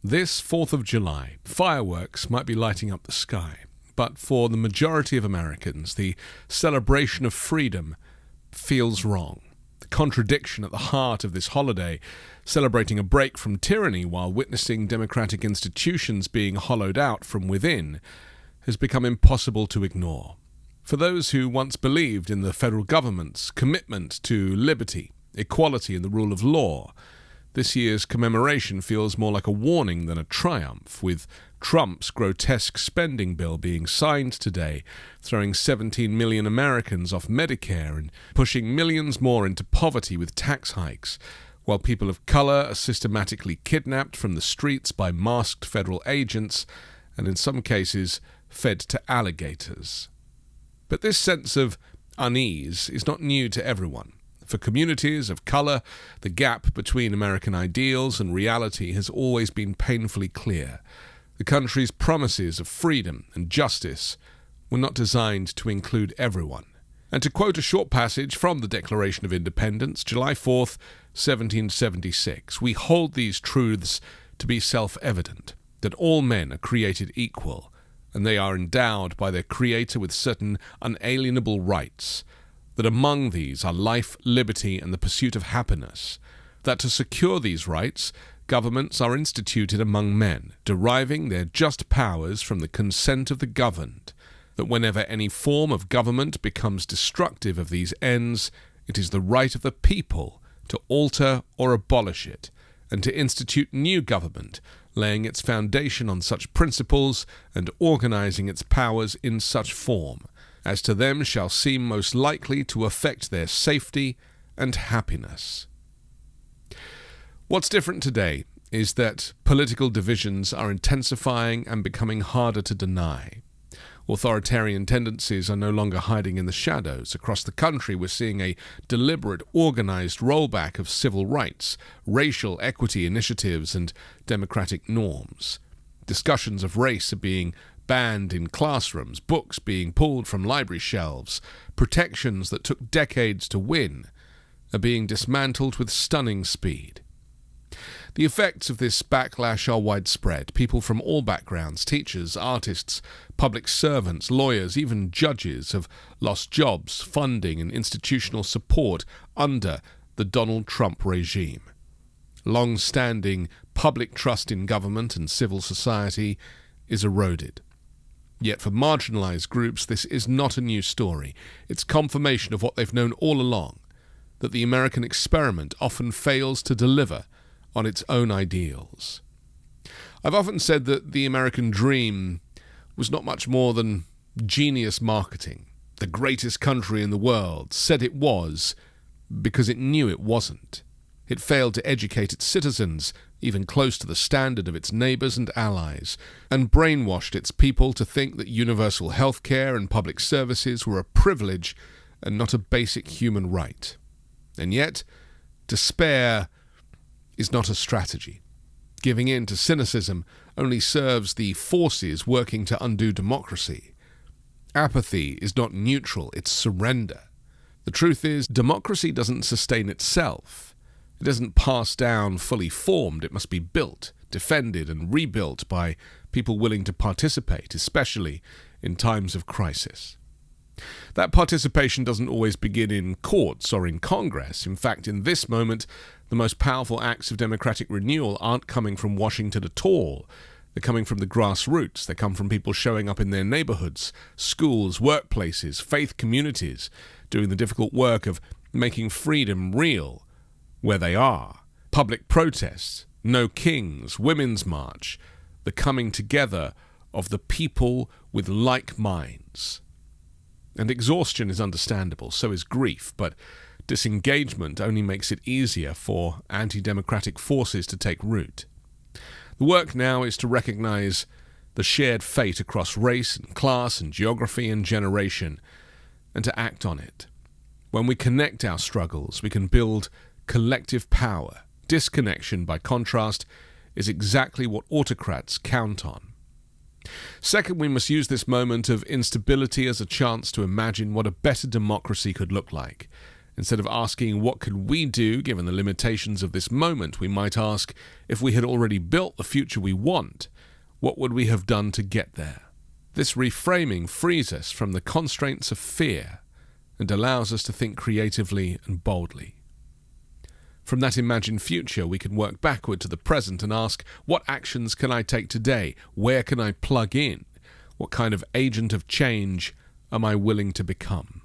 This 4th of July, fireworks might be lighting up the sky, but for the majority of Americans, the celebration of freedom feels wrong. The contradiction at the heart of this holiday, celebrating a break from tyranny while witnessing democratic institutions being hollowed out from within, has become impossible to ignore. For those who once believed in the federal government's commitment to liberty, equality, and the rule of law, this year's commemoration feels more like a warning than a triumph, with Trump's grotesque spending bill being signed today, throwing 17 million Americans off Medicare and pushing millions more into poverty with tax hikes, while people of color are systematically kidnapped from the streets by masked federal agents and in some cases fed to alligators. But this sense of unease is not new to everyone. For communities of color, the gap between American ideals and reality has always been painfully clear. The country's promises of freedom and justice were not designed to include everyone. And to quote a short passage from the Declaration of Independence, July 4th, 1776, we hold these truths to be self-evident, that all men are created equal, and they are endowed by their Creator with certain unalienable rights, that among these are life, liberty, and the pursuit of happiness, that to secure these rights, governments are instituted among men, deriving their just powers from the consent of the governed, that whenever any form of government becomes destructive of these ends, it is the right of the people to alter or abolish it, and to institute new government, laying its foundation on such principles and organizing its powers in such form as to them shall seem most likely to affect their safety and happiness. What's different today is that political divisions are intensifying and becoming harder to deny. Authoritarian tendencies are no longer hiding in the shadows. Across the country, we're seeing a deliberate, organized rollback of civil rights, racial equity initiatives, and democratic norms. Discussions of race are being banned in classrooms, books being pulled from library shelves, protections that took decades to win are being dismantled with stunning speed. The effects of this backlash are widespread. People from all backgrounds, teachers, artists, public servants, lawyers, even judges have lost jobs, funding, and institutional support under the Donald Trump regime. Long-standing public trust in government and civil society is eroded. Yet for marginalized groups, this is not a new story. It's confirmation of what they've known all along, that the American experiment often fails to deliver on its own ideals. I've often said that the American dream was not much more than genius marketing. The greatest country in the world said it was because it knew it wasn't. It failed to educate its citizens, even close to the standard of its neighbors and allies, and brainwashed its people to think that universal health care and public services were a privilege and not a basic human right. And yet, despair is not a strategy. Giving in to cynicism only serves the forces working to undo democracy. Apathy is not neutral, it's surrender. The truth is, democracy doesn't sustain itself. It doesn't pass down fully formed. It must be built, defended, and rebuilt by people willing to participate, especially in times of crisis. That participation doesn't always begin in courts or in Congress. In fact, in this moment, the most powerful acts of democratic renewal aren't coming from Washington at all. They're coming from the grassroots. They come from people showing up in their neighborhoods, schools, workplaces, faith communities, doing the difficult work of making freedom real where they are. Public protests, no kings, women's march, the coming together of the people with like minds. And exhaustion is understandable, so is grief, but disengagement only makes it easier for anti-democratic forces to take root. The work now is to recognize the shared fate across race and class and geography and generation, and to act on it. When we connect our struggles, we can build collective power. Disconnection, by contrast, is exactly what autocrats count on. Second, we must use this moment of instability as a chance to imagine what a better democracy could look like. Instead of asking what could we do given the limitations of this moment, we might ask, if we had already built the future we want, what would we have done to get there? This reframing frees us from the constraints of fear and allows us to think creatively and boldly. From that imagined future, we can work backward to the present and ask, what actions can I take today? Where can I plug in? What kind of agent of change am I willing to become?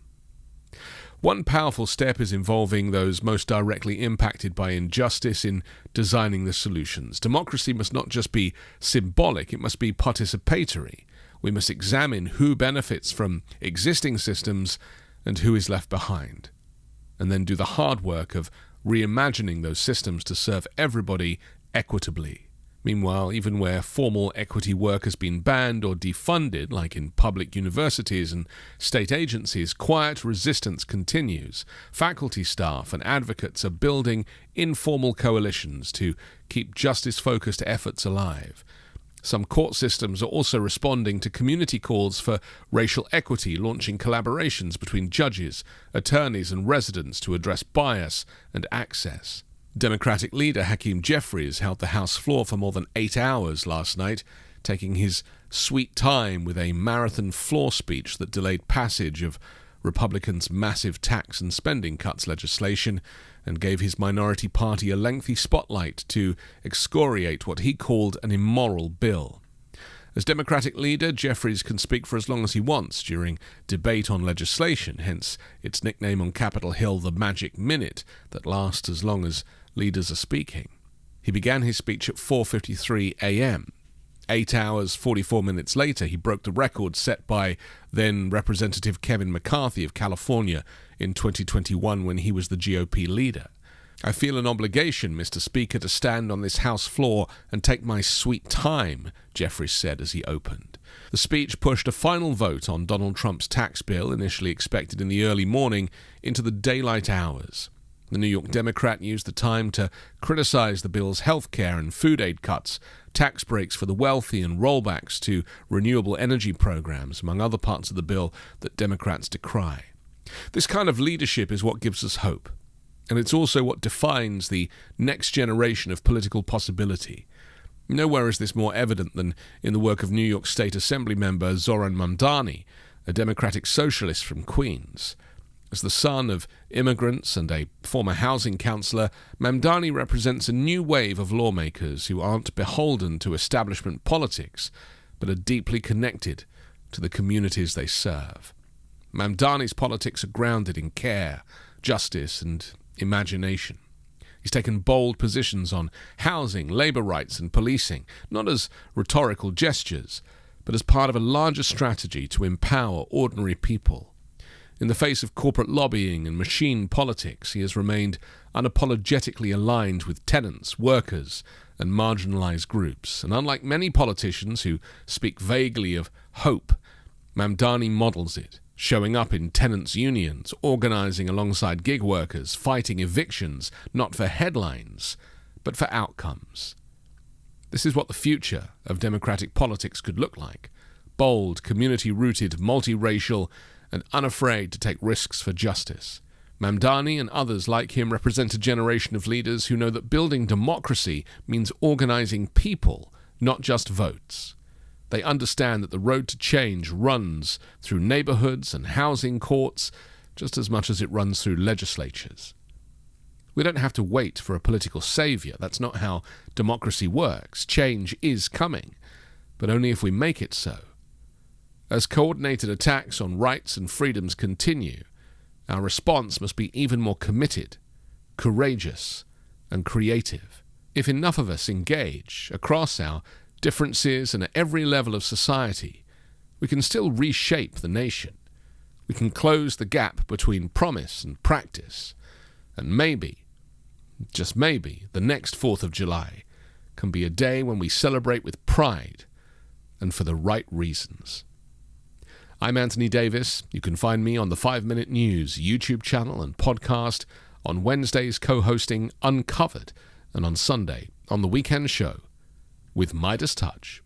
One powerful step is involving those most directly impacted by injustice in designing the solutions. Democracy must not just be symbolic, it must be participatory. We must examine who benefits from existing systems and who is left behind, and then do the hard work of reimagining those systems to serve everybody equitably. Meanwhile, even where formal equity work has been banned or defunded, like in public universities and state agencies, quiet resistance continues. Faculty staff and advocates are building informal coalitions to keep justice-focused efforts alive. Some court systems are also responding to community calls for racial equity, launching collaborations between judges, attorneys, and residents to address bias and access. Democratic leader Hakeim Jeff held the House floor for more than 8 hours last night, taking his sweet time with a marathon floor speech that delayed passage of Republicans' massive tax and spending cuts legislation and gave his minority party a lengthy spotlight to excoriate what he called an immoral bill. As Democratic leader, Jeffries can speak for as long as he wants during debate on legislation, hence its nickname on Capitol Hill, the Magic Minute, that lasts as long as leaders are speaking. He began his speech at 4:53 a.m. 8 hours, 44 minutes later, he broke the record set by then Representative Kevin McCarthy of California in 2021 when he was the GOP leader. I feel an obligation, Mr. Speaker, to stand on this House floor and take my sweet time, Jeffries said as he opened. The speech pushed a final vote on Donald Trump's tax bill, initially expected in the early morning, into the daylight hours. The New York Democrat used the time to criticize the bill's health care and food aid cuts, tax breaks for the wealthy, and rollbacks to renewable energy programs, among other parts of the bill that Democrats decry. This kind of leadership is what gives us hope, and it's also what defines the next generation of political possibility. Nowhere is this more evident than in the work of New York State Assembly member Zoran Mandani, a Democratic socialist from Queens. As the son of immigrants and a former housing councillor, Mandani represents a new wave of lawmakers who aren't beholden to establishment politics, but are deeply connected to the communities they serve. Mandani's politics are grounded in care, justice, and imagination. He's taken bold positions on housing, labour rights, and policing, not as rhetorical gestures, but as part of a larger strategy to empower ordinary people. In the face of corporate lobbying and machine politics, he has remained unapologetically aligned with tenants, workers, and marginalized groups. And unlike many politicians who speak vaguely of hope, Mandani models it, showing up in tenants' unions, organizing alongside gig workers, fighting evictions, not for headlines, but for outcomes. This is what the future of democratic politics could look like: bold, community-rooted, multiracial, and unafraid to take risks for justice. Mandani and others like him represent a generation of leaders who know that building democracy means organizing people, not just votes. They understand that the road to change runs through neighborhoods and housing courts just as much as it runs through legislatures. We don't have to wait for a political savior. That's not how democracy works. Change is coming, but only if we make it so. As coordinated attacks on rights and freedoms continue, our response must be even more committed, courageous, and creative. If enough of us engage across our differences and at every level of society, we can still reshape the nation. We can close the gap between promise and practice, and maybe, just maybe, the next 4th of July can be a day when we celebrate with pride and for the right reasons. I'm Anthony Davis. You can find me on the 5 Minute News YouTube channel and podcast, on Wednesdays co-hosting Uncovered, and on Sunday on The Weekend Show with Midas Touch.